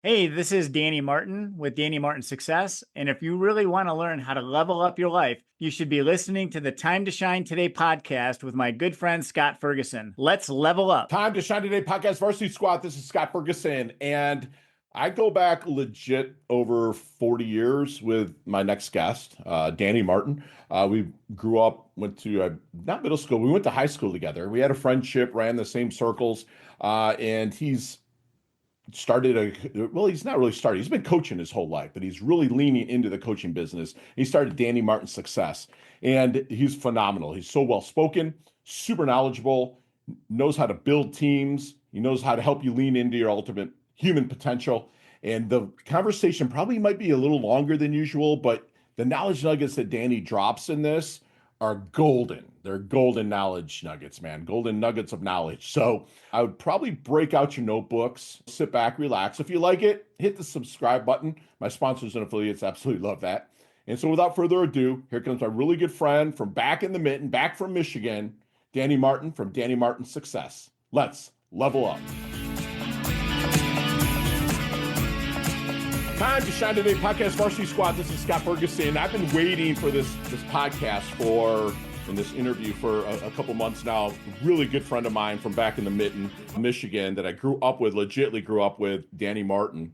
Hey, this is Danny Martin with Danny Martin Success. And if you really want to learn how to level up your life, you should be listening to the Time to Shine Today podcast with my good friend Scott Ferguson. Let's level up. Time to Shine Today podcast, Varsity Squad. This is Scott Ferguson, and I go back legit over 40 years with my next guest, Danny Martin. We grew up, went to not middle school, we went to high school together. We had a friendship, ran the same circles, and he's he's not really started. He's been coaching his whole life, but he's really leaning into the coaching business. He started Danny Martin Success, and he's phenomenal. He's so well spoken, super knowledgeable, knows how to build teams. He knows how to help you lean into your ultimate human potential. And the conversation probably might be a little longer than usual, but the knowledge nuggets that Danny drops in this are golden. They're golden knowledge nuggets, man. Golden nuggets of knowledge. So I would probably break out your notebooks, sit back, relax. If you like it, hit the subscribe button. My sponsors and affiliates absolutely love that. And so without further ado, here comes my really good friend from back in the mitten, back from Michigan, Danny Martin from Danny Martin Success. Let's level up. Time to Shine Today podcast, Varsity Squad. This is Scott Ferguson. I've been waiting for this podcast in this interview for a couple months now. A really good friend of mine from back in the mitten, Michigan, that I legitimately grew up with, Danny Martin.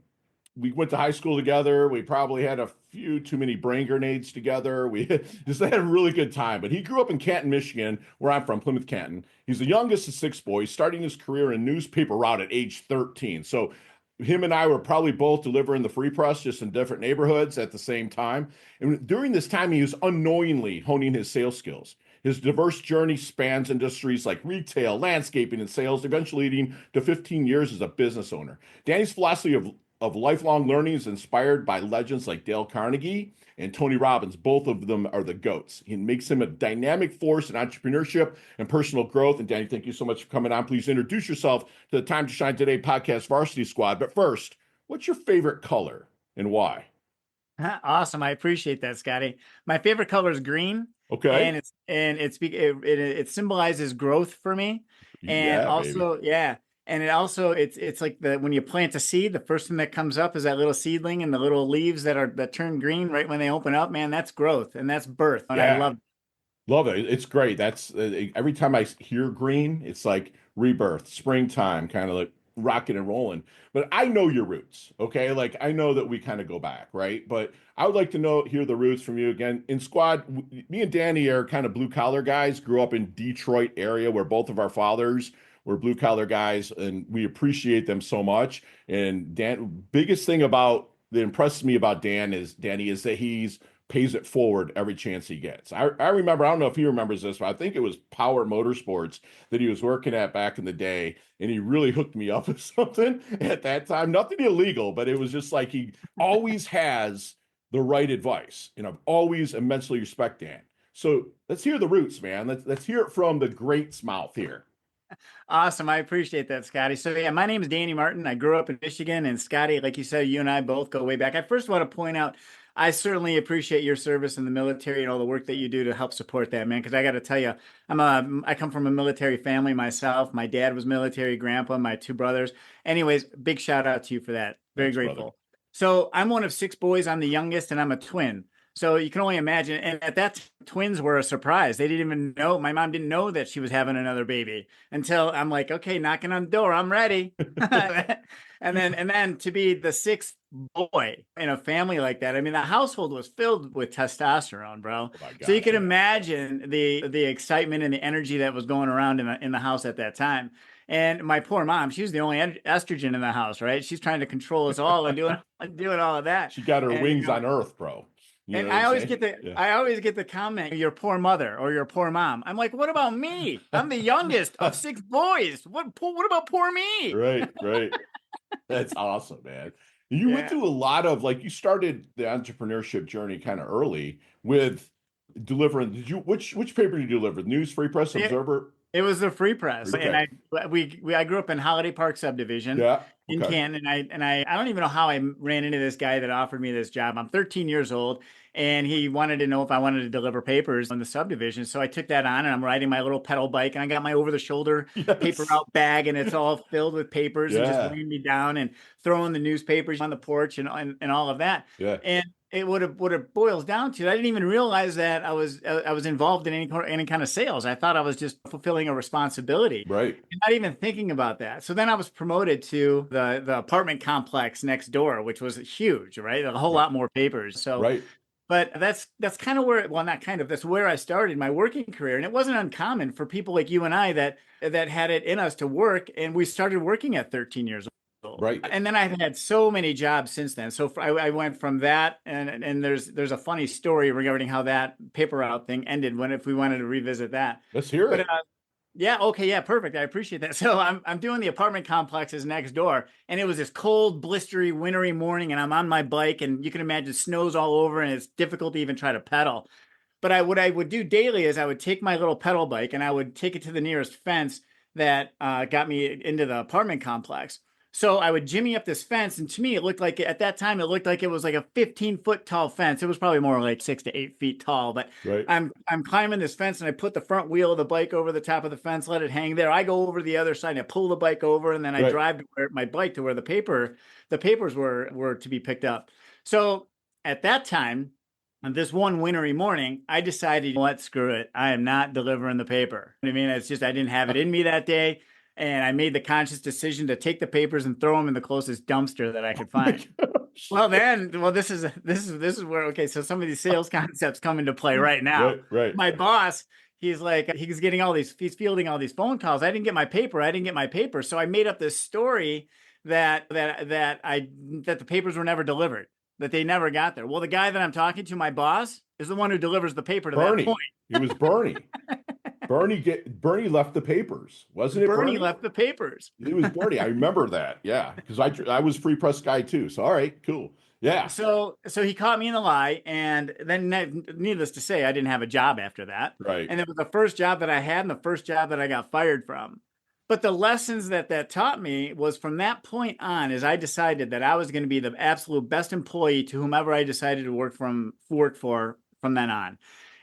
We went to high school together. We probably had a few too many brain grenades together. We just had a really good time. But he grew up in Canton, Michigan, where I'm from, Plymouth, Canton. He's the youngest of six boys, starting his career in newspaper route at age 13. So him and I were probably both delivering the free press, just in different neighborhoods at the same time. And during this time, he was unknowingly honing his sales skills. His diverse journey spans industries like retail, landscaping, and sales, eventually leading to 15 years as a business owner. Danny's philosophy of lifelong learning is inspired by legends like Dale Carnegie and Tony Robbins. Both of them are the GOATs. He makes him a dynamic force in entrepreneurship and personal growth. And Danny, thank you so much for coming on. Please introduce yourself to the Time to Shine Today podcast, Varsity Squad. But first, what's your favorite color and why? Awesome. I appreciate that, Scotty. My favorite color is green. Okay. It symbolizes growth for me. And Yeah, baby. also, yeah. And it's like when you plant a seed, the first thing that comes up is that little seedling and the little leaves that turn green right when they open up. Man, that's growth and that's birth. And I Yeah. love Love it. It's great. That's every time I hear green, it's like rebirth, springtime, kind of like rocking and rolling. But I know your roots, okay? Like I know that we kind of go back, right? But I would like to hear the roots from you again. In squad, me and Danny are kind of blue collar guys. Grew up in Detroit area where both of our fathers were blue collar guys, and we appreciate them so much. And biggest thing that impresses me about Danny is that he's pays it forward every chance he gets. I remember, I don't know if he remembers this, but I think it was Power Motorsports that he was working at back in the day, and he really hooked me up with something at that time. Nothing illegal, but it was just like he always has the right advice. And I've always immensely respect Dan. So let's hear the roots, man. Let's hear it from the great's mouth here. Awesome. I appreciate that, Scotty. So yeah, my name is Danny Martin. I grew up in Michigan, and Scotty, like you said, you and I both go way back. I first want to point out, I certainly appreciate your service in the military and all the work that you do to help support that, man. Because I got to tell you, I come from a military family myself. My dad was military, grandpa, my two brothers. Anyways, big shout out to you for that. Very Thanks, grateful. brother. So I'm one of six boys. I'm the youngest, and I'm a twin. So you can only imagine. And at that time, twins were a surprise. They didn't even know. My mom didn't know that she was having another baby until I'm like, okay, knocking on the door. I'm ready. and then to be the sixth boy in a family like that. I mean, the household was filled with testosterone, bro. Oh my So you gosh, can yeah. imagine the excitement and the energy that was going around in the house at that time. And my poor mom, she was the only estrogen in the house, right? She's trying to control us all and doing all of that. She got her And wings on earth, bro. You know and what I'm saying? Yeah. I always get the comment, your poor mother or your poor mom. I'm like, what about me? I'm the youngest of six boys. What about poor me? Right, right. That's awesome, man. You went Yeah. through a lot of you started the entrepreneurship journey kind of early with delivering. Which paper did you deliver? News, Free Press, Yeah. Observer? It was the free press, and Okay. I grew up in Holiday Park subdivision Yeah. in Okay. Canton, and I don't even know how I ran into this guy that offered me this job. I'm 13 years old, and he wanted to know if I wanted to deliver papers on the subdivision. So I took that on, and I'm riding my little pedal bike, and I got my over-the-shoulder paper Yes. route bag, and it's all filled with papers, and just Yeah. weighing me down and throwing the newspapers on the porch and all of that. Yeah. And it what it boils down to, I didn't even realize that I was involved in any kind of sales. I thought I was just fulfilling a responsibility, Right. not even thinking about that. So then I was promoted to the apartment complex next door, which was huge, right? A whole Right. lot more papers. So, Right. but that's kind of where, well, not kind of, that's where I started my working career, and it wasn't uncommon for people like you and I that had it in us to work, and we started working at 13 years old. Right. And then I've had so many jobs since then. So I went from that, and there's a funny story regarding how that paper route thing ended, when if we wanted to revisit that. Let's hear But it. yeah, okay, yeah, perfect. I appreciate that. So I'm doing the apartment complexes next door, and it was this cold, blistery, wintry morning, and I'm on my bike, and you can imagine snow's all over, and it's difficult to even try to pedal. But what I would do daily is I would take my little pedal bike and I would take it to the nearest fence that got me into the apartment complex. So I would jimmy up this fence, and to me, it looked like, at that time, it looked like it was like a 15-foot tall fence. It was probably more like 6 to 8 feet tall, but Right. I'm climbing this fence, and I put the front wheel of the bike over the top of the fence, let it hang there. I go over to the other side, and I pull the bike over, and then I Right. drive my bike to where the papers were to be picked up. So at that time, on this one wintry morning, I decided, you know what, screw it. I am not delivering the paper. I mean, it's just, I didn't have it in me that day. And I made the conscious decision to take the papers and throw them in the closest dumpster that I could find. Well, this is where, okay, so some of these sales concepts come into play right now. Right. Right. My boss, he's fielding all these phone calls. I didn't get my paper. So I made up this story that the papers were never delivered, that they never got there. Well, the guy that I'm talking to, my boss, is the one who delivers the paper to Bernie. that point. It was Bernie. Bernie left the papers, wasn't it? Bernie left the papers. It was Bernie. I remember that. Yeah, because I was free press guy too. So all right, cool. Yeah. So he caught me in a lie, and then needless to say, I didn't have a job after that. Right. And it was the first job that I had, and the first job that I got fired from. But the lessons that taught me was, from that point on, is I decided that I was going to be the absolute best employee to whomever I decided to work for from then on.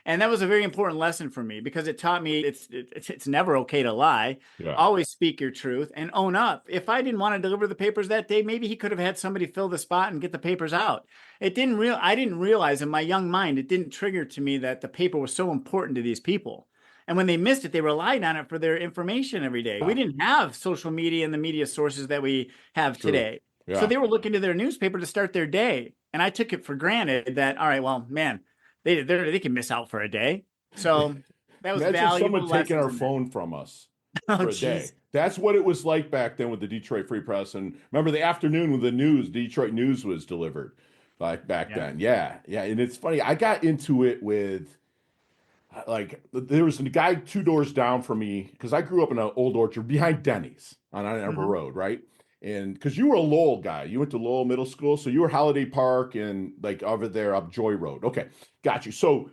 And that was a very important lesson for me, because it taught me it's never okay to lie. Yeah. Always speak your truth and own up. If I didn't want to deliver the papers that day, maybe he could have had somebody fill the spot and get the papers out. I didn't realize, in my young mind, it didn't trigger to me that the paper was so important to these people. And when they missed it, they relied on it for their information every day. We didn't have social media and the media sources that we have today. Yeah. So they were looking to their newspaper to start their day. And I took it for granted that, all right, well, man, they can miss out for a day. So that was Imagine valuable. someone taking our phone from us for a day. Geez. That's what it was like back then with the Detroit Free Press. And remember the afternoon when the Detroit news was delivered, like back then. Yeah. Yeah. And it's funny. I got into it with, there was a guy 2 doors down from me, because I grew up in an old orchard behind Denny's on Ann Arbor Road, right? And because you were a Lowell guy, you went to Lowell Middle School, so you were Holiday Park and over there up Joy Road. Okay, got you. So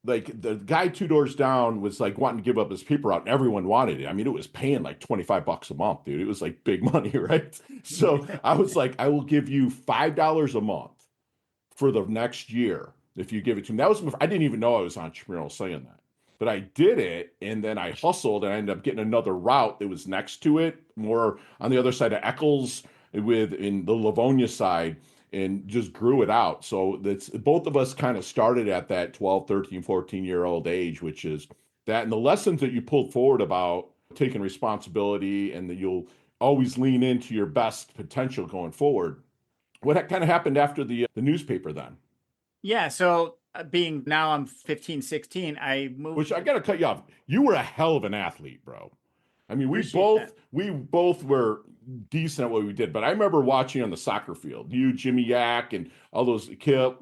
the guy 2 doors down was wanting to give up his paper out, and everyone wanted it. I mean, it was paying $25 a month, dude. It was big money, right? So I was like, I will give you $5 a month for the next year if you give it to me. That was I didn't even know I was entrepreneurial saying that. But I did it, and then I hustled, and I ended up getting another route that was next to it, more on the other side of Eccles, in the Livonia side, and just grew it out. So that's, both of us kind of started at that 12, 13, 14-year-old age, which is that. And the lessons that you pulled forward about taking responsibility, and that you'll always lean into your best potential going forward. What kind of happened after the newspaper then? Yeah, so being now I'm 15, 16, I moved. Which I got to cut you off. You were a hell of an athlete, bro. I mean, we both were decent at what we did, but I remember watching on the soccer field, you, Jimmy Yak, and all those Kill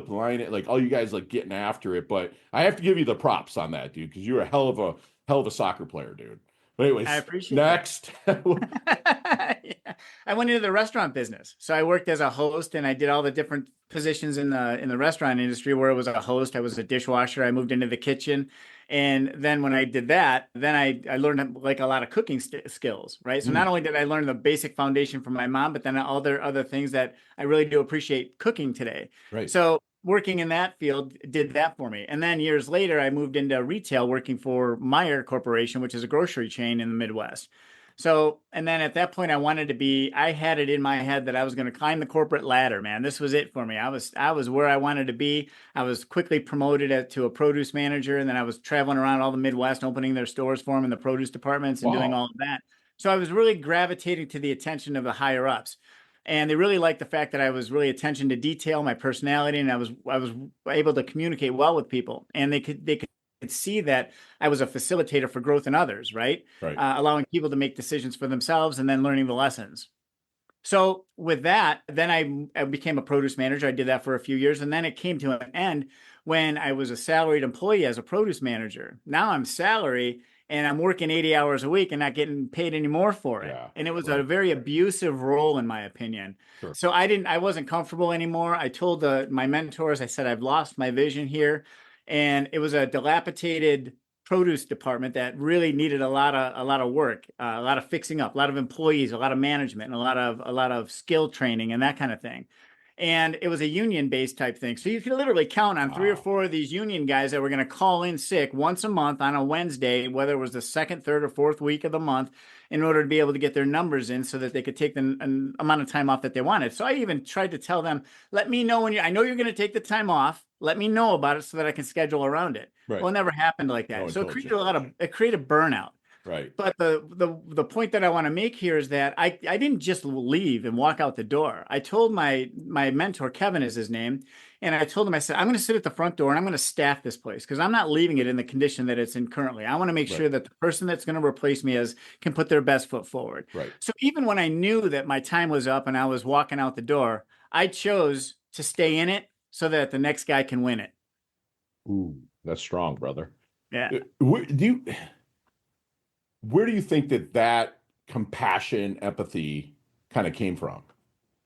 line, all you guys getting after it. But I have to give you the props on that, dude, because you're a hell of a soccer player, dude. But anyways, I appreciate next. Yeah. I went into the restaurant business. So I worked as a host and I did all the different positions in the restaurant industry where I was a host. I was a dishwasher. I moved into the kitchen. And then when I did that, then I learned like a lot of cooking skills, right? So not only did I learn the basic foundation from my mom, but then other things that I really do appreciate cooking today. Right. So working in that field did that for me. And then years later, I moved into retail working for Meyer Corporation, which is a grocery chain in the Midwest. So, and then at that point, I had it in my head that I was going to climb the corporate ladder, man. This was it for me. I was where I wanted to be. I was quickly promoted to a produce manager. And then I was traveling around all the Midwest, opening their stores for them in the produce departments and doing all of that. So I was really gravitating to the attention of the higher ups. And they really liked the fact that I was really attention to detail, my personality, and I was able to communicate well with people. And they could see that I was a facilitator for growth in others, right? Allowing people to make decisions for themselves and then learning the lessons. So with that, then I became a produce manager. I did that for a few years. And then it came to an end when I was a salaried employee as a produce manager. Now I'm salary and I'm working 80 hours a week and not getting paid any more for it. Yeah, and it was a very abusive role, in my opinion. Sure. So I wasn't comfortable anymore. I told my mentors, I said, I've lost my vision here. And it was a dilapidated produce department that really needed a lot of work, a lot of fixing up, a lot of employees, a lot of management, and a lot of skill training and that kind of thing. And it was a union-based type thing. So you could literally count on 3 or 4 of these union guys that were going to call in sick once a month on a Wednesday, whether it was the second, third, or fourth week of the month, in order to be able to get their numbers in so that they could take the amount of time off that they wanted. So I even tried to tell them, let me know I know you're going to take the time off. Let me know about it so that I can schedule around it. Right. Well, it never happened like that. So it created burnout. Right. But the point that I want to make here is that I didn't just leave and walk out the door. I told my mentor, Kevin is his name, and I told him, I said, I'm going to sit at the front door and I'm going to staff this place because I'm not leaving it in the condition that it's in currently. I want to make sure that the person that's going to replace me can put their best foot forward. Right. So even when I knew that my time was up and I was walking out the door, I chose to stay in it so that the next guy can win it. Ooh, that's strong, brother. Yeah. Where do you think that compassion, empathy kind of came from?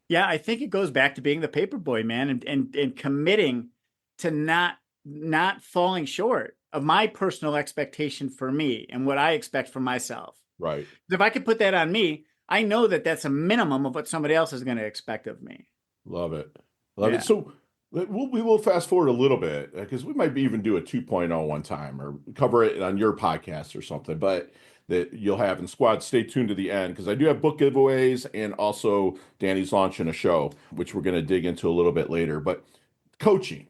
Yeah, I think it goes back to being the paper boy, man, and committing to not falling short of my personal expectation for me and what I expect for myself. Right. If I could put that on me, I know that that's a minimum of what somebody else is going to expect of me. Love it. Love it. So we will fast forward a little bit because we might even do a 2.0 one time or cover it on your podcast or something, but that you'll have in squad. Stay tuned to the end because I do have book giveaways and also Danny's launching a show, which we're going to dig into a little bit later. But coaching,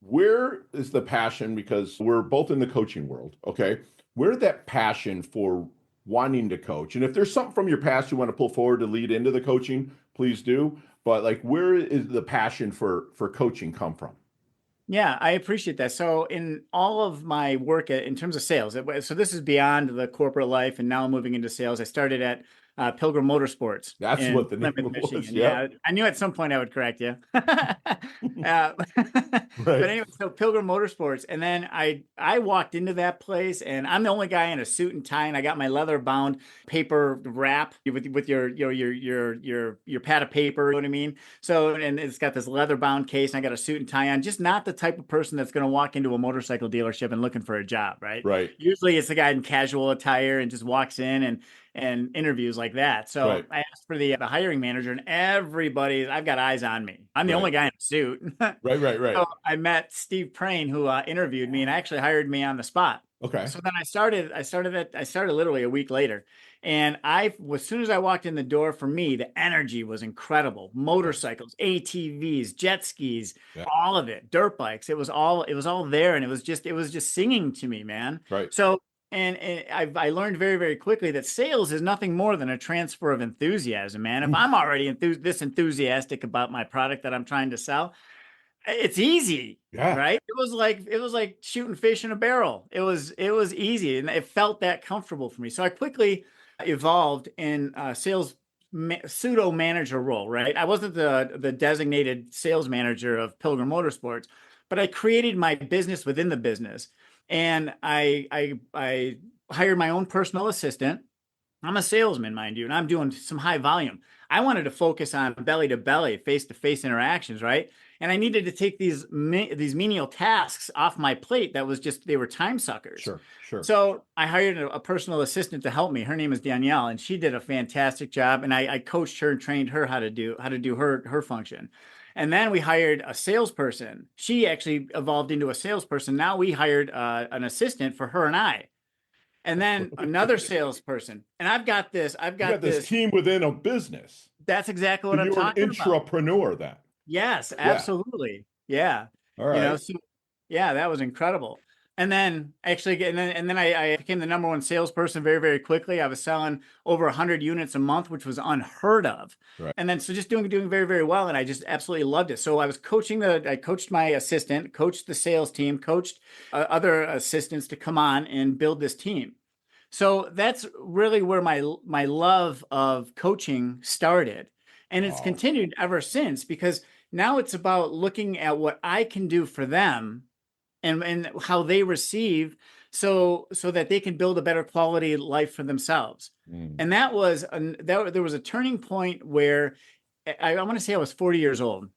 where is the passion? Because we're both in the coaching world. Okay. Where that passion for wanting to coach? And if there's something from your past you want to pull forward to lead into the coaching, please do. But like, where is the passion for coaching come from? Yeah, I appreciate that. So in all of my work in terms of sales, so this is beyond the corporate life and now moving into sales. I started at Pilgrim Motorsports. That's what the name was. Yeah, I knew at some point I would correct you. But anyway, so Pilgrim Motorsports, and then I walked into that place, and I'm the only guy in a suit and tie, and I got my leather bound paper wrap with your pad of paper. You know what I mean? So and it's got this leather bound case, and I got a suit and tie on. Just not the type of person that's going to walk into a motorcycle dealership and looking for a job, right? Right. Usually it's the guy in casual attire and just walks in and interviews like that. So I asked for the hiring manager, and I've got eyes on me. I'm the only guy in a suit. Right. So I met Steve Prain, who interviewed me and actually hired me on the spot. Okay. So then I started literally a week later. And as soon as I walked in the door, for me, the energy was incredible. Motorcycles, ATVs, jet skis, all of it, dirt bikes. It was all there. And it was just singing to me, man. Right. So And I learned very, very quickly that sales is nothing more than a transfer of enthusiasm, man. If I'm already this enthusiastic about my product that I'm trying to sell, it's easy, right? It was like shooting fish in a barrel. It was easy, and it felt that comfortable for me. So I quickly evolved in a sales pseudo manager role, right? I wasn't the designated sales manager of Pilgrim Motorsports, but I created my business within the business. And I hired my own personal assistant. I'm a salesman, mind you, and I'm doing some high volume. I wanted to focus on belly to belly, face to face interactions, right? And I needed to take these menial tasks off my plate that was just, they were time suckers. Sure, sure. So I hired a personal assistant to help me. Her name is Danielle, and she did a fantastic job. And I coached her and trained her how to do her function. And then we hired a salesperson. She actually evolved into a salesperson. Now we hired an assistant for her and I, and then another salesperson. And I've got this. You got this team within a business. That's exactly what I'm talking about. You're an intrapreneur then. Yes, absolutely. Yeah. All right. So yeah, that was incredible. And then actually, and then I became the number one salesperson very, very quickly. I was selling over 100 units a month, which was unheard of. Right. And then so just doing very, very well. And I just absolutely loved it. So I coached my assistant, coached the sales team, coached other assistants to come on and build this team. So that's really where my love of coaching started. And it's continued ever since, because now it's about looking at what I can do for them and how they receive, so that they can build a better quality life for themselves. And that was there was a turning point where I want to say I was 40 years old,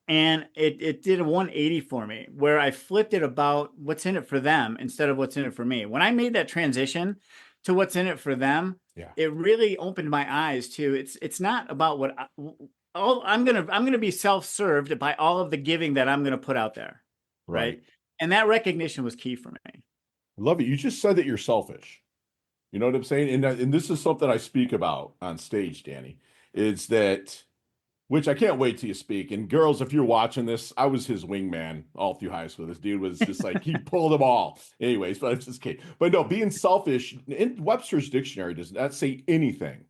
and it did a 180 for me, where I flipped it about what's in it for them instead of what's in it for me. When I made that transition to what's in it for them, it really opened my eyes to it's not about what I'm gonna be self-served by all of the giving that I'm gonna put out there, right? And that recognition was key for me. I love it. You just said that you're selfish. You know what I'm saying? And this is something I speak about on stage, Danny, is that, which I can't wait till you speak. And girls, if you're watching this, I was his wingman all through high school. This dude was just like, he pulled them all. Anyways, but it's just kidding. But no, being selfish, in Webster's dictionary does not say anything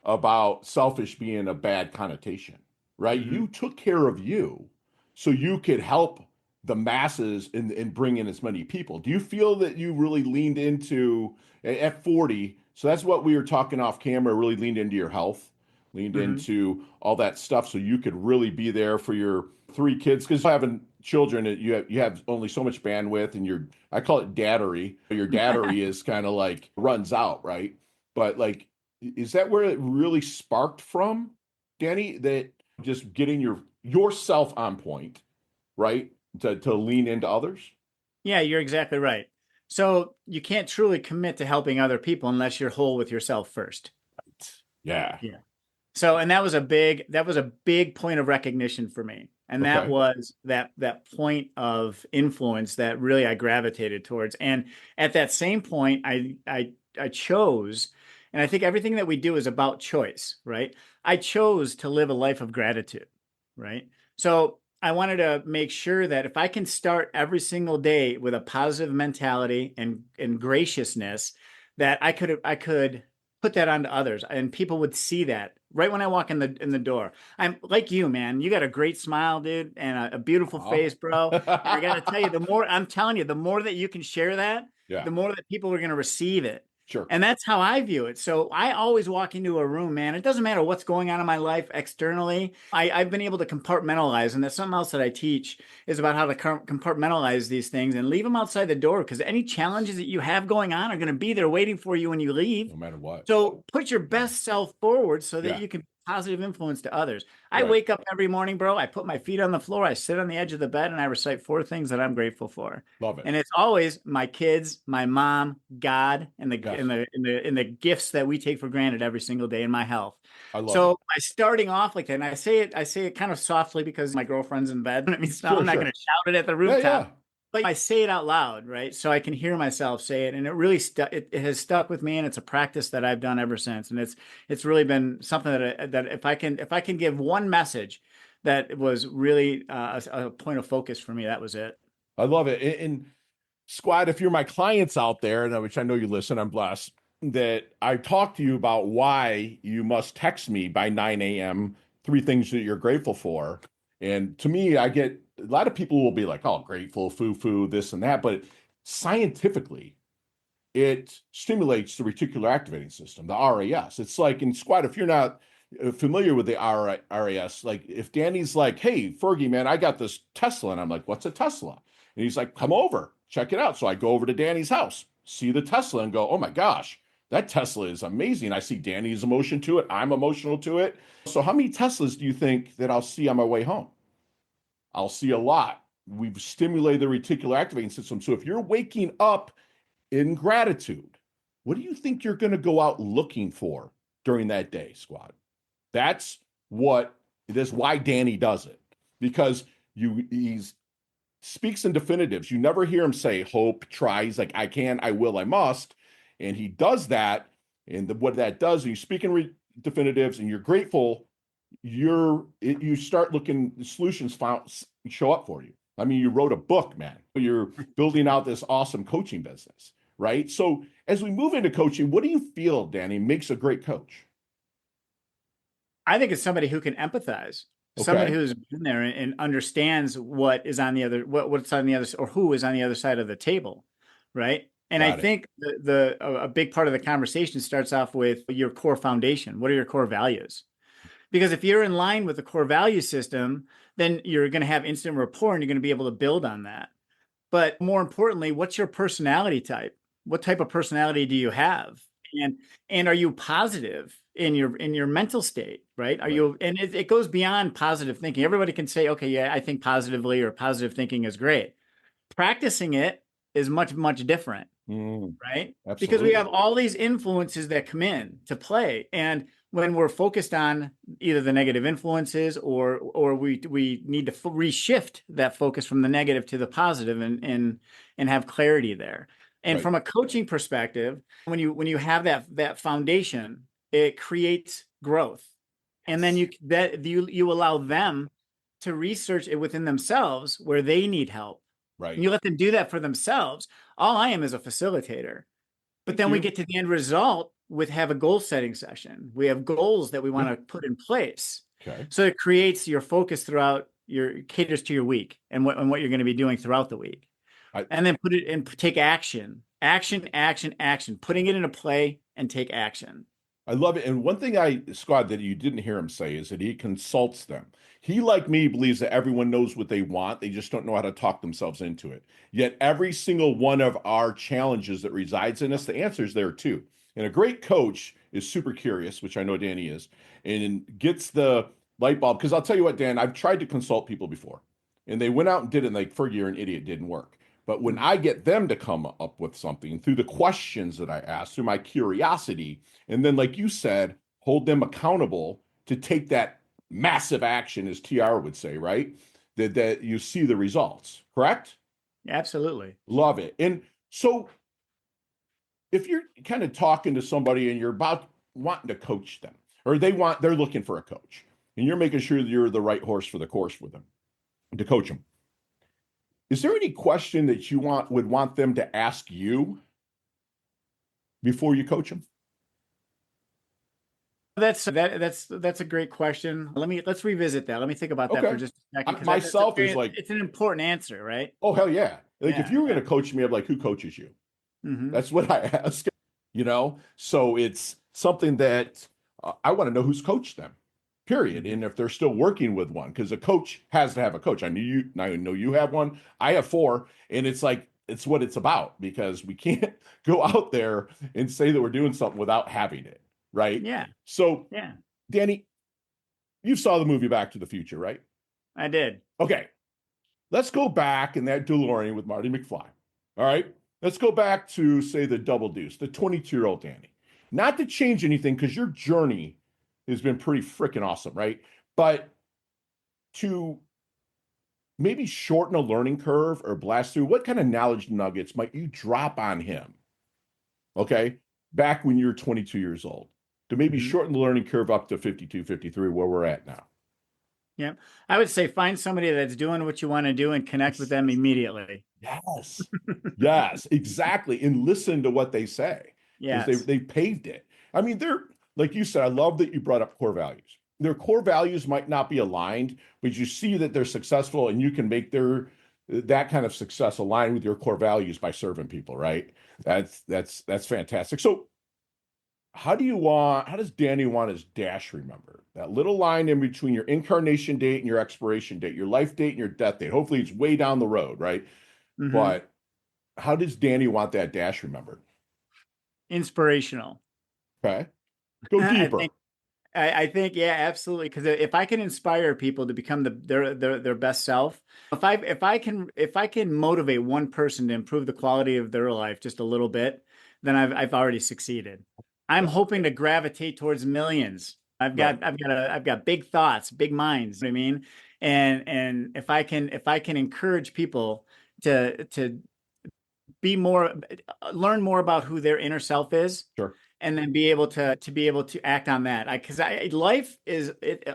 about selfish being a bad connotation, right? You took care of you so you could help the masses and bring in as many people. Do you feel that you really leaned into at 40? So that's what we were talking off camera, really leaned into your health, leaned into all that stuff so you could really be there for your 3 kids. Because having children, you have only so much bandwidth, and I call it daddery. Your daddery is kind of like runs out, right? But like, is that where it really sparked from, Danny? That just getting yourself on point, right? To lean into others? Yeah, you're exactly right. So you can't truly commit to helping other people unless you're whole with yourself first. Yeah. So, and that was a big point of recognition for me. And that was that point of influence that really I gravitated towards. And at that same point, I chose, and I think everything that we do is about choice, right? I chose to live a life of gratitude, right? So I wanted to make sure that if I can start every single day with a positive mentality and graciousness, that I could put that onto others, and people would see that right when I walk in the door. I'm like you, man. You got a great smile, dude, and a beautiful face, bro. And I got to tell you, the more that you can share that, the more that people are going to receive it. Sure. And that's how I view it. So I always walk into a room, man. It doesn't matter what's going on in my life externally. I've been able to compartmentalize. And that's something else that I teach, is about how to compartmentalize these things and leave them outside the door, because any challenges that you have going on are going to be there waiting for you when you leave. No matter what. So put your best self forward so that you can be a positive influence to others. I wake up every morning, bro. I put my feet on the floor. I sit on the edge of the bed and I recite 4 things that I'm grateful for. Love it. And it's always my kids, my mom, God, and the gifts that we take for granted every single day, in my health. I love so it. by starting off like that, and I say it kind of softly because my girlfriend's in bed. I mean, I'm not going to shout it at the rooftop. But I say it out loud, right? So I can hear myself say it, and it really it has stuck with me, and it's a practice that I've done ever since. And it's really been something that if I can give one message that was really a point of focus for me, that was it. I love it. And Squad, if you're my clients out there, and which I know you listen, I'm blessed that I talked to you about why you must text me by 9 a.m. 3 things that you're grateful for. And to me, I get a lot of people will be like, oh, grateful, foo-foo, this and that. But scientifically, it stimulates the reticular activating system, the RAS. It's like in Squad, if you're not familiar with the RAS, like if Danny's like, hey, Fergie, man, I got this Tesla. And I'm like, what's a Tesla? And he's like, come over, check it out. So I go over to Danny's house, see the Tesla and go, oh my gosh, that Tesla is amazing. I see Danny's emotion to it. I'm emotional to it. So how many Teslas do you think that I'll see on my way home? I'll see a lot. We've stimulated the reticular activating system. So if you're waking up in gratitude, what do you think you're going to go out looking for during that day, squad? That's what it is. Why Danny does it, because he's speaks in definitives. You never hear him say hope, try. He's like, I can, I will, I must. And he does that. And what that does, you speak in definitives and you're grateful, you start looking, the solutions show up for you. I mean, you wrote a book, man. You're building out this awesome coaching business, right? So as we move into coaching, what do you feel, Danny, makes a great coach? I think it's somebody who can empathize, somebody who's been there and understands what is on the other, what's on the other, or who is on the other side of the table, right? And I think a big part of the conversation starts off with your core foundation. What are your core values? Because if you're in line with the core value system, then you're going to have instant rapport and you're going to be able to build on that. But more importantly, what's your personality type? What type of personality do you have? And are you positive in your mental state, right? Are you, and it goes beyond positive thinking. Everybody can say, okay, yeah, I think positively, or positive thinking is great. Practicing it is much, much different, right? Absolutely. Because we have all these influences that come in to play. And when we're focused on either the negative influences or we need to reshift that focus from the negative to the positive and have clarity there. And from a coaching perspective, when you have that foundation, it creates growth. And then you allow them to research it within themselves where they need help. Right. And you let them do that for themselves. All I am is a facilitator. But then we get to the end result have a goal setting session. We have goals that we want to put in place. Okay. So it creates your focus throughout caters to your week and what you're going to be doing throughout the week. And then put it and take action, putting it into play and take action. I love it. And one thing Scott, that you didn't hear him say is that he consults them. He, like me, believes that everyone knows what they want. They just don't know how to talk themselves into it. Yet every single one of our challenges that resides in us, the answer is there too. And a great coach is super curious, which I know Danny is, and gets the light bulb. Because I'll tell you what, Dan, I've tried to consult people before, and they went out and did it, and like, Fergie, you're an idiot, didn't work. But when I get them to come up with something through the questions that I ask, through my curiosity, and then, like you said, hold them accountable to take that massive action, as TR would say, right? That you see the results, correct? Absolutely. Love it. And so if you're kind of talking to somebody and you're about wanting to coach them, or they're looking for a coach, and you're making sure that you're the right horse for the course with them to coach them, is there any question that you would want them to ask you before you coach them? That's a great question. Let's revisit that. Let me think about that for just a second. Myself is like, it's an important answer, right? Oh, hell yeah. Like if you were going to coach me, I'm like, who coaches you? That's what I ask, So it's something that I want to know who's coached them, period. And if they're still working with one, because a coach has to have a coach. I know you have one. I have 4. And it's like, it's what it's about, because we can't go out there and say that we're doing something without having it. Right. Yeah. So, Danny, you saw the movie Back to the Future, right? I did. Okay. Let's go back in that DeLorean with Marty McFly. All right. Let's go back to, say, the Double Deuce, the 22-year-old Danny. Not to change anything, because your journey has been pretty freaking awesome, right? But to maybe shorten a learning curve or blast through, what kind of knowledge nuggets might you drop on him? Okay. Back when you're 22 years old, to maybe shorten the learning curve up to 52, 53, where we're at now. Yeah. I would say find somebody that's doing what you want to do and connect with them immediately. Yes. Yes, exactly. And listen to what they say. Yes. Because they paved it. I mean, they're, like you said, I love that you brought up core values. Their core values might not be aligned, but you see that they're successful, and you can make that kind of success align with your core values by serving people, right? That's fantastic. So how does Danny want his dash remembered? That little line in between your incarnation date and your expiration date, your life date and your death date. Hopefully it's way down the road, right? But how does Danny want that dash remembered? Inspirational. Okay. Go I deeper. think I think, yeah, absolutely. Because if I can inspire people to become their best self, if I can motivate one person to improve the quality of their life just a little bit, then I've already succeeded. I'm hoping to gravitate towards millions. Right. I've got big thoughts, big minds. You know what I mean, and if I can encourage people to be more, learn more about who their inner self is, Sure. and then be able to act on that. Because life is it,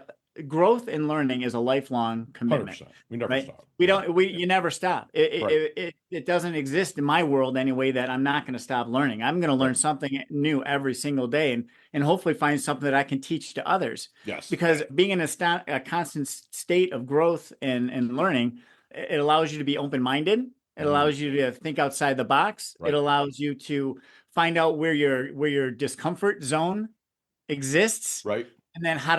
growth and learning is a lifelong commitment, 100%. We never right? stop. Right. You never stop. Right. It doesn't exist in my world anyway that I'm not going to stop learning. I'm going to Right. learn something new every single day, and hopefully find something that I can teach to others. Yes. Because being in a constant state of growth and learning, it allows you to be open-minded. It allows you to think outside the box. It Right. allows you to find out where your discomfort zone exists, Right. and then how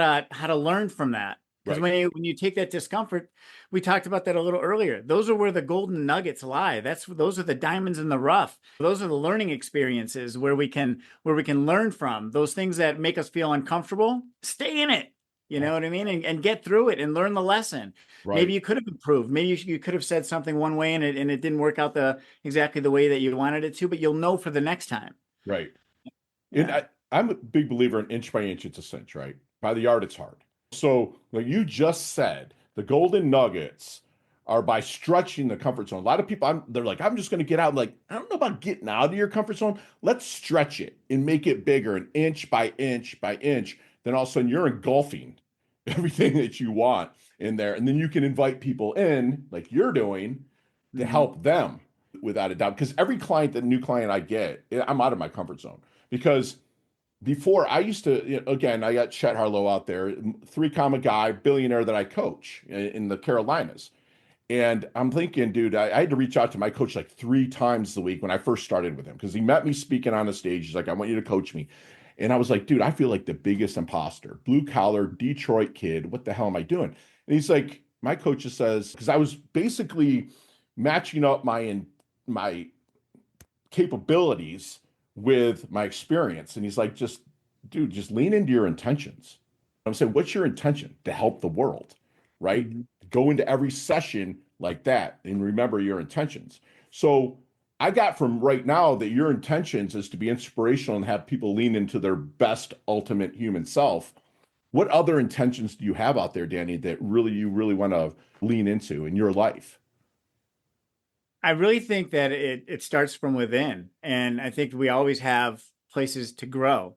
to learn from that. Because Right. when you take that discomfort, we talked about that a little earlier. Those are where the golden nuggets lie. Those are the diamonds in the rough. Those are the learning experiences where we can learn from those things that make us feel uncomfortable. Stay in it. You know what I mean? And get through it and learn the lesson. Maybe Right. you could have improved. Maybe you could have said something one way and it didn't work out exactly the way that you wanted it to, but you'll know for the next time. Right. And Yeah. I'm a big believer in inch by inch, it's a cinch, right? By the yard, it's hard. So, like you just said, the golden nuggets are by stretching the comfort zone. A lot of people, they're like, I'm just going to get out. Like, I don't know about getting out of your comfort zone. Let's stretch it and make it bigger, and inch by inch by inch. Then all of a sudden, you're engulfing everything that you want in there. And then you can invite people in, like you're doing, to Mhm. help them without a doubt. Because every client, the new client I get, I'm out of my comfort zone. Because before I used to, again, I got Chet Harlow out there, 3 comma guy, billionaire that I coach in the Carolinas. And I'm thinking, dude, I had to reach out to my coach like 3 times a week when I first started with him because he met me speaking on a stage. He's like, I want you to coach me. And I was like, dude, I feel like the biggest imposter, blue collar Detroit kid. What the hell am I doing? And he's like, my coach just says, because I was basically matching up my capabilities with my experience. And he's like, dude, just lean into your intentions. I'm saying, what's your intention? To help the world, right? Mhm. Go into every session like that and remember your intentions. So I got from right now that your intentions is to be inspirational and have people lean into their best ultimate human self. What other intentions do you have out there, Danny, that you really want to lean into in your life? I really think that it starts from within, and I think we always have places to grow.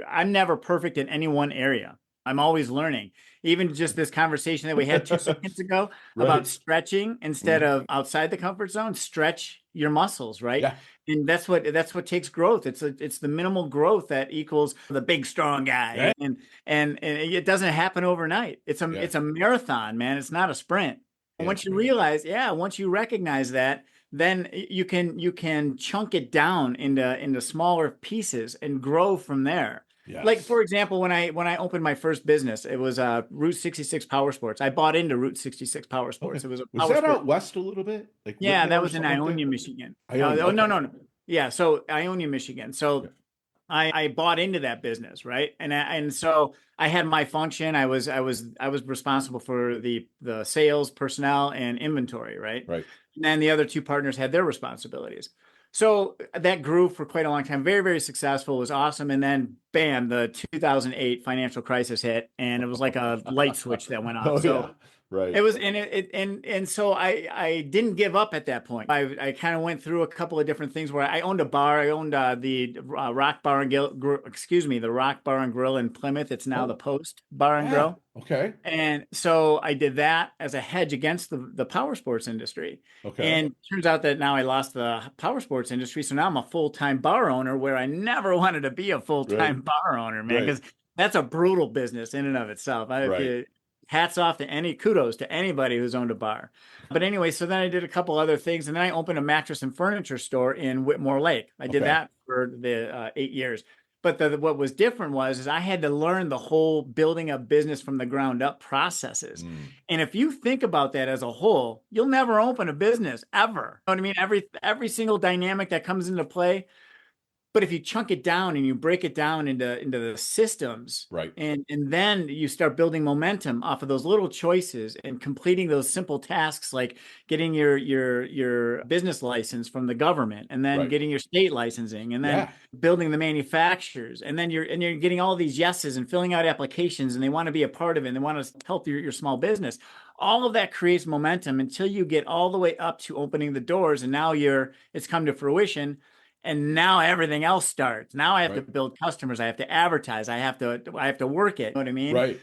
I'm never perfect in any one area. I'm always learning. Even just this conversation that we had 2 seconds ago about Right. stretching instead Mhm. of outside the comfort zone, stretch your muscles, right? Yeah. And that's what takes growth. It's the minimal growth that equals the big strong guy, Yeah. and it doesn't happen overnight. Yeah. It's a marathon, man. It's not a sprint. Yes, Once you man. realize, yeah, once you recognize that, then you can chunk it down into smaller pieces and grow from there. Like Yes. for example, when I opened my first business, it was Route 66 Power Sports. I bought into Route 66 Power Okay. Sports. It was a Was power that sport. out west a little bit? Like Yeah, that Whitmore or was in something like that? Ionia, Michigan. Ionia. Oh, no, Okay. no, no. Yeah, so Ionia, Michigan. Yeah. So I bought into that business, right? And so I had my function. I was responsible for the sales, personnel, and inventory, right? Right. And then the other two partners had their responsibilities. So that grew for quite a long time. Very, very successful. It was awesome. And then bam, the 2008 financial crisis hit, and it was like a light switch that went off. Oh yeah. So Right. it was, and so I didn't give up at that point. I kind of went through a couple of different things where I owned a bar. I owned the Rock Bar and excuse me, the Rock Bar and Grill in Plymouth. It's now the Oh Post Bar and yeah. Grill. Okay. And so I did that as a hedge against the power sports industry. Okay. And it turns out that now I lost the power sports industry. So now I'm a full-time bar owner where I never wanted to be a Right. full-time bar owner, man, Right. because that's a brutal business in and of itself. If Right. you hats off to kudos to anybody who's owned a bar. But anyway, so then I did a couple other things, and then I opened a mattress and furniture store in Whitmore Lake. I did Okay. that for the 8 years. But what was different is I had to learn the whole building a business from the ground up processes. Mm. And if you think about that as a whole, you'll never open a business ever. You know what I mean? Every single dynamic that comes into play, But if you chunk it down and you break it down into the systems, Right. and then you start building momentum off of those little choices and completing those simple tasks like getting your business license from the government, and then Right. getting your state licensing, and then Yeah. building the manufacturers, and then you're getting all these yeses and filling out applications, and they want to be a part of it and they want to help your small business. All of that creates momentum until you get all the way up to opening the doors, and now it's come to fruition. And now everything else starts. Now I have to Right. build customers. I have to advertise. I have to work it. You know what I mean? Right.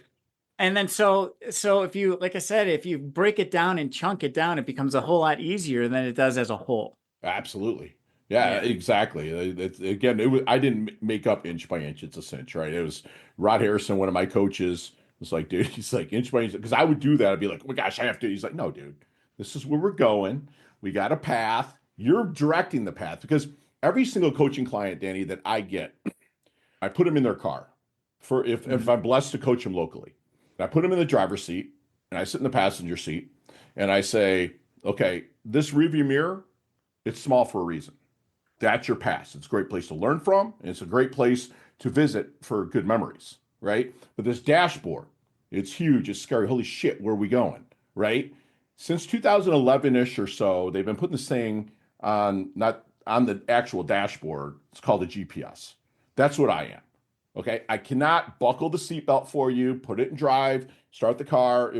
And then so if you, like I said, if you break it down and chunk it down, it becomes a whole lot easier than it does as a whole. Absolutely. Yeah, Yeah. exactly. Again, I didn't make up inch by inch. It's a cinch, right? It was Rod Harrison, one of my coaches, was like, dude, he's like inch by inch. Because I would do that. I'd be like, oh my gosh, I have to. He's like, no, dude, this is where we're going. We got a path. You're directing the path. Because every single coaching client, Danny, that I get, I put them in their car for if I'm blessed to coach them locally. And I put them in the driver's seat and I sit in the passenger seat and I say, okay, this rearview mirror, it's small for a reason. That's your past. It's a great place to learn from, and it's a great place to visit for good memories, right? But this dashboard, it's huge, it's scary. Holy shit, where are we going, right? Since 2011-ish or so, they've been putting this thing on, not on the actual dashboard. It's called a GPS. That's what I am. Okay, I cannot buckle the seatbelt for you, put it in drive, start the car,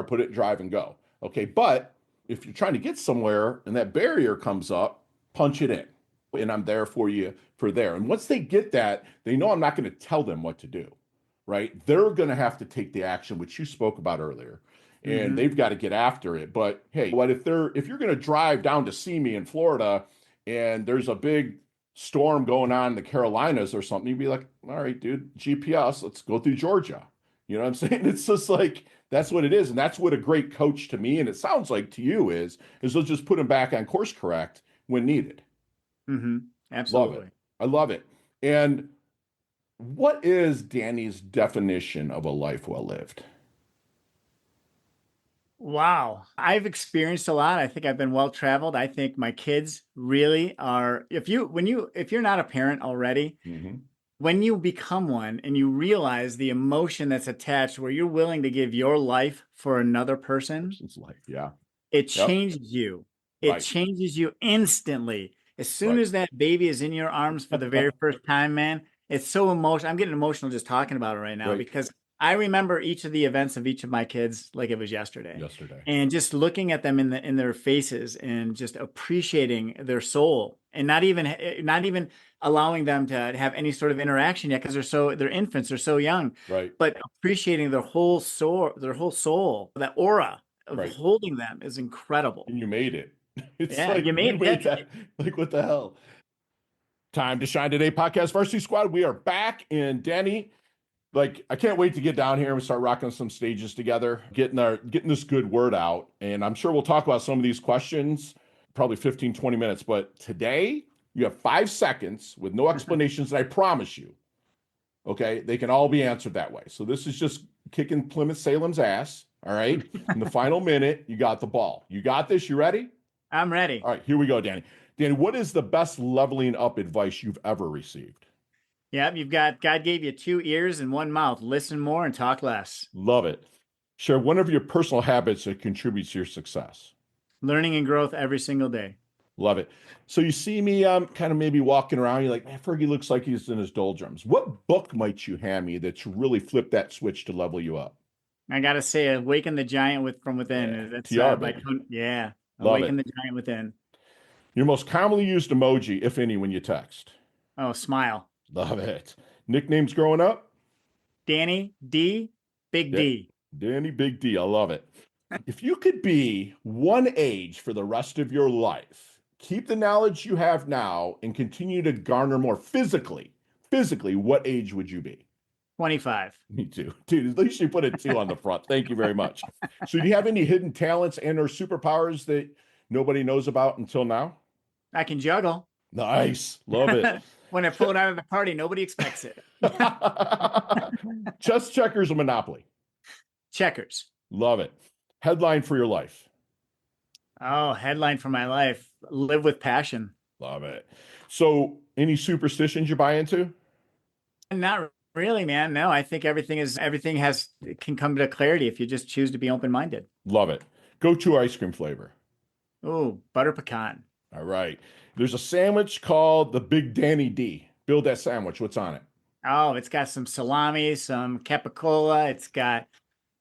put it in drive and go. Okay, but if you're trying to get somewhere and that barrier comes up, punch it in. And I'm there for you for there. And once they get that, they know I'm not going to tell them what to do, right? They're going to have to take the action, which you spoke about earlier, and they've got to get after it. But hey, what if you're going to drive down to see me in Florida and there's a big storm going on in the Carolinas or something, you'd be like, all right, dude, GPS, let's go through Georgia. You know what I'm saying? It's just like, that's what it is. And that's what a great coach to me, and it sounds like to you is they'll just put them back on course correct when needed. Love it. Absolutely. I love it. And what is Danny's definition of a life well lived? Wow. I've experienced a lot. I think I've been well traveled. I think my kids really are, if you're not a parent already, when you become one and you realize the emotion that's attached where you're willing to give your life for another person, It's life. Yeah. it Yep. changes you. It Right. changes you instantly. As soon Right. as that baby is in your arms for the very first time, man, it's so emotional. I'm getting emotional just talking about it right now Right. because I remember each of the events of each of my kids like it was yesterday. Yesterday. And just looking at them in their faces and just appreciating their soul, and not even allowing them to have any sort of interaction yet because they're infants, they're so young. Right. But appreciating their whole soul, that aura of Right. holding them is incredible. And you made it. It's Yeah, like you made it. that. Like, what the hell? Time to shine today, podcast Varsity Squad. We are back, and Danny, like, I can't wait to get down here and start rocking some stages together, getting this good word out. And I'm sure we'll talk about some of these questions, probably 15, 20 minutes. But today, you have 5 seconds with no explanations, and I promise you, okay, they can all be answered that way. So this is just kicking Plymouth Salem's ass. All right. In the final minute, you got the ball. You got this. You ready? I'm ready. All right, here we go, Danny. Danny, what is the best leveling up advice you've ever received? Yeah, God gave you 2 ears and 1 mouth. Listen more and talk less. Love it. Share one of your personal habits that contributes to your success. Learning and growth every single day. Love it. So you see me kind of maybe walking around, you're like, man, Fergie looks like he's in his doldrums. What book might you hand me that's really flipped that switch to level you up? I gotta say, Awaken the Giant from Within. Yeah, That's TR, by baby. yeah. Love Awaken it. the Giant Within. Your most commonly used emoji, if any, when you text. Oh, smile. Love it. Nicknames growing up? Danny D, Big Yeah. D. Danny Big D. I love it. If you could be one age for the rest of your life, keep the knowledge you have now and continue to garner more physically, what age would you be? 25. Me too. Dude, at least you put a 2 on the front. Thank you very much. So do you have any hidden talents and or superpowers that nobody knows about until now? I can juggle. Nice. Love it. When I pull it out of the party, nobody expects it. Chess, checkers, or Monopoly? Checkers. Love it. Headline for your life? Oh, headline for my life. Live with passion. Love it. So, any superstitions you buy into? Not really, man. No, I think everything has can come to clarity if you just choose to be open-minded. Love it. Go to ice cream flavor. Ooh, butter pecan. All right. There's a sandwich called the Big Danny D. Build that sandwich. What's on it? Oh, it's got some salami, some capicola. It's got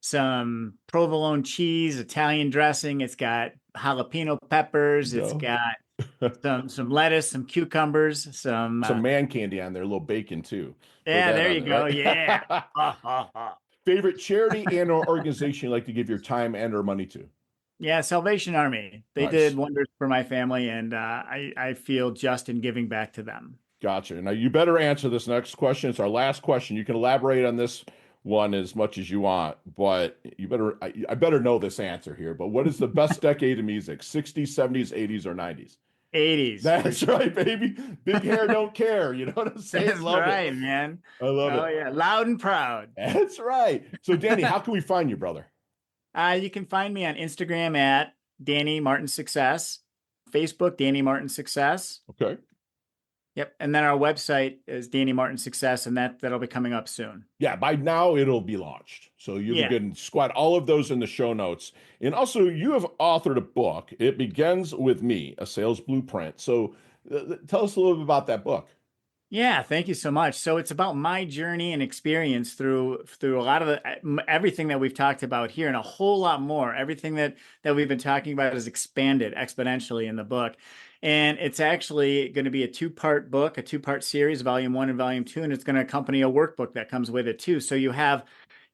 some provolone cheese, Italian dressing. It's got jalapeno peppers. It's Go. got some lettuce, some cucumbers, some Some man candy on there, a little bacon too. Throw yeah, that there on you there, go. Yeah. right? Favorite charity and or organization you like to give your time and or money to? Yeah, Salvation Army. They did Nice. wonders for my family, and I feel just in giving back to them. Gotcha. Now you better answer this next question. It's our last question. You can elaborate on this one as much as you want, but I better know this answer here. But what is the best decade of music? 60s, 70s, 80s, or 90s? 80s. That's right, baby. Big hair don't care. You know what I'm saying? That's Love right, it. man. I love Oh it. yeah, loud and proud. That's right. So Danny, how can we find you, brother? You can find me on Instagram at Danny Martin Success, Facebook Danny Martin Success. Okay. Yep, and then our website is Danny Martin Success, and that'll be coming up soon. Yeah, by now it'll be launched. So you'll be Yeah. good and squat all of those in the show notes. And also, you have authored a book. It begins with me, a sales blueprint. So tell us a little bit about that book. Yeah, thank you so much. So it's about my journey and experience through a lot of everything that we've talked about here and a whole lot more. Everything that we've been talking about is expanded exponentially in the book. And it's actually going to be a two-part book, a two-part series, volume 1 and volume 2, and it's going to accompany a workbook that comes with it too. So you have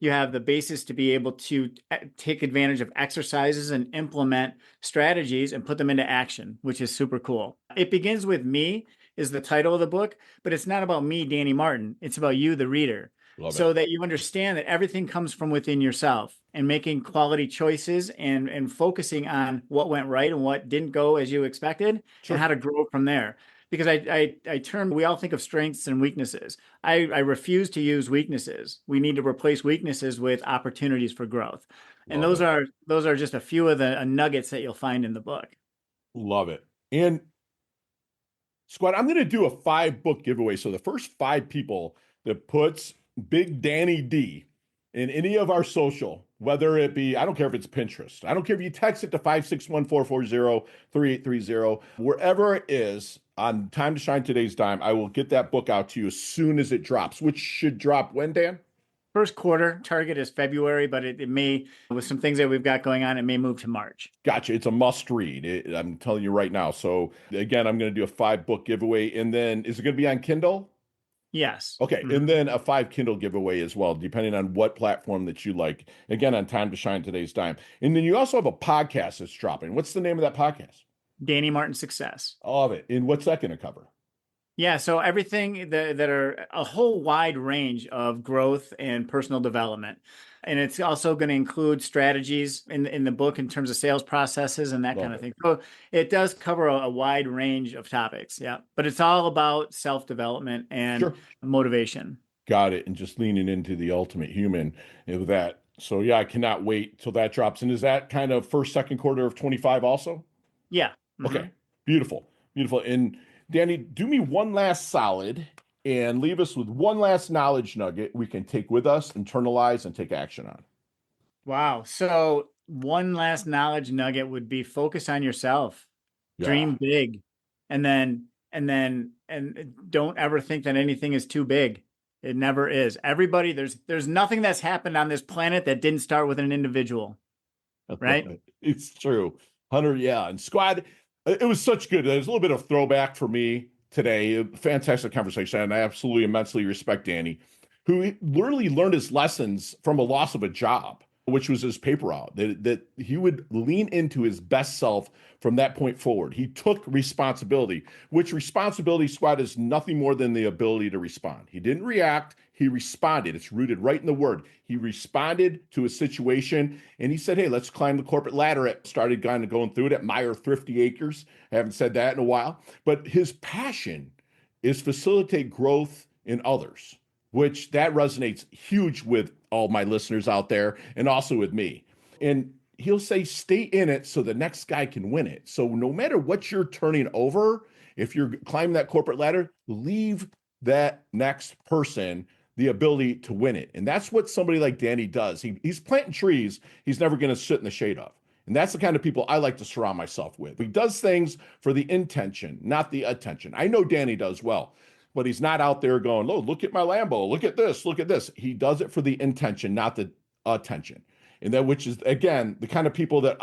the basis to be able to take advantage of exercises and implement strategies and put them into action, which is super cool. It begins with me is the title of the book, but it's not about me, Danny Martin. It's about you, the reader. Love So it. that you understand that everything comes from within yourself and making quality choices and focusing on what went right and what didn't go as you expected Sure. and how to grow from there. Because we all think of strengths and weaknesses. I refuse to use weaknesses. We need to replace weaknesses with opportunities for growth. And Love it. those are just a few of the nuggets that you'll find in the book. Love it. And Squad, I'm going to do a 5-book giveaway. So the first 5 people that puts Big Danny D in any of our social, whether it be, I don't care if it's Pinterest, I don't care if you text it to 561-440-3830, wherever it is on Time to Shine Today's Dime, I will get that book out to you as soon as it drops, which should drop when, Dan? First quarter target is February, but it may, with some things that we've got going on, it may move to March. Gotcha. It's a must read. I'm telling you right now. So again, I'm going to do a 5-book giveaway. And then is it going to be on Kindle? Yes. Okay. Mhm. And then a 5 Kindle giveaway as well, depending on what platform that you like. Again, on Time to Shine Today's Dime. And then you also have a podcast that's dropping. What's the name of that podcast? Danny Martin Success. I love it. And what's that going to cover? Yeah, so everything that are a whole wide range of growth and personal development. And it's also going to include strategies in the book in terms of sales processes and that Love kind of it. thing. So it does cover a wide range of topics. Yeah. But it's all about self-development and Sure. motivation. Got it. And just leaning into the ultimate human with that. So yeah, I cannot wait till that drops. And is that kind of first, second quarter of 25 also? Yeah. Okay. Beautiful. Beautiful. And Danny, do me one last solid and leave us with one last knowledge nugget we can take with us, internalize, and take action on. Wow. So one last knowledge nugget would be focus on yourself, Yeah. dream big, and don't ever think that anything is too big. It never is. Everybody, there's nothing that's happened on this planet that didn't start with an individual, right? It's true. 100, yeah. And Squad, it was such good. There's a little bit of throwback for me today. A fantastic conversation. And I absolutely immensely respect Danny, who literally learned his lessons from a loss of a job, which was his paper out, that he would lean into his best self from that point forward. He took responsibility, which responsibility, Squad, is nothing more than the ability to respond. He didn't react. He responded. It's rooted right in the word. He responded to a situation and he said, hey, let's climb the corporate ladder. Started kind of going through it at Meyer Thrifty Acres. I haven't said that in a while. But his passion is facilitate growth in others, which that resonates huge with all my listeners out there and also with me. And he'll say, stay in it so the next guy can win it. So no matter what you're turning over, If you're climbing that corporate ladder, leave that next person the ability to win it. And that's what somebody like Danny does. He's planting trees he's never going to sit in the shade of. And that's the kind of people I like to surround myself with. He does things for the intention, not the attention. I know Danny does well, but he's not out there going, oh, look at my Lambo, look at this, look at this. He does it for the intention, not the attention. And that, which is, again, the kind of people that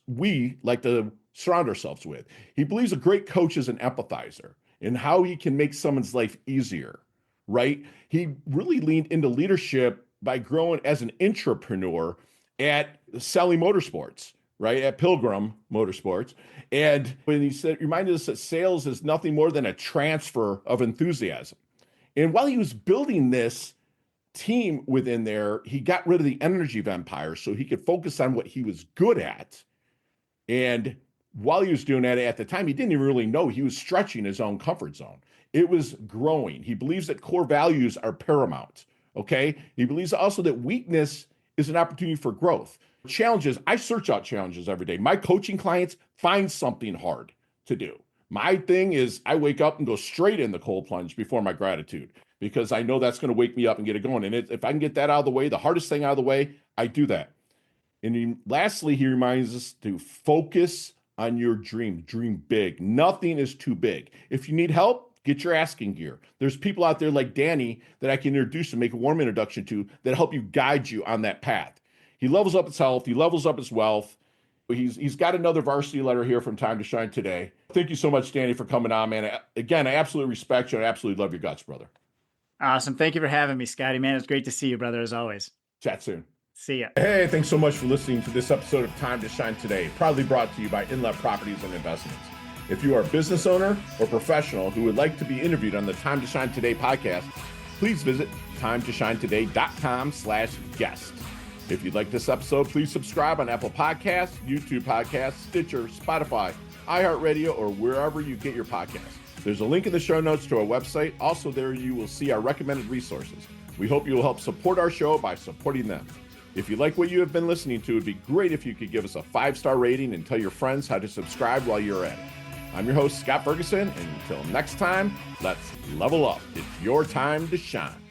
we like to surround ourselves with. He believes a great coach is an empathizer and how he can make someone's life easier, right? He really leaned into leadership by growing as an entrepreneur at Sally Motorsports, right? At Pilgrim Motorsports. And when he said, reminded us that sales is nothing more than a transfer of enthusiasm. And while he was building this team within there, he got rid of the energy vampire so he could focus on what he was good at. And while he was doing that at the time, he didn't even really know he was stretching his own comfort zone. It was growing. He believes that core values are paramount. Okay. He believes also that weakness is an opportunity for growth. Challenges, I search out challenges every day. My coaching clients find something hard to do. My thing is I wake up and go straight in the cold plunge before my gratitude because I know that's going to wake me up and get it going. And if I can get that out of the way, the hardest thing out of the way, I do that. And lastly, he reminds us to focus on your dream. Dream big. Nothing is too big. If you need help, get your asking gear. There's people out there like Danny that I can introduce and make a warm introduction to that help you guide you on that path. He levels up his health. He levels up his wealth. He's got another varsity letter here from Time to Shine today. Thank you so much, Danny, for coming on, man. Again, I absolutely respect you. I absolutely love your guts, brother. Awesome. Thank you for having me, Scotty, man. It's great to see you, brother, as always. Chat soon. See ya. Hey, thanks so much for listening to this episode of Time to Shine today, proudly brought to you by Inlet Properties and Investments. If you are a business owner or professional who would like to be interviewed on the Time to Shine Today podcast, please visit timetoshinetoday.com/guest. If you like this episode, please subscribe on Apple Podcasts, YouTube Podcasts, Stitcher, Spotify, iHeartRadio, or wherever you get your podcasts. There's a link in the show notes to our website. Also, there you will see our recommended resources. We hope you will help support our show by supporting them. If you like what you have been listening to, it'd be great if you could give us a 5-star rating and tell your friends how to subscribe while you're at it. I'm your host, Scott Ferguson, and until next time, let's level up. It's your time to shine.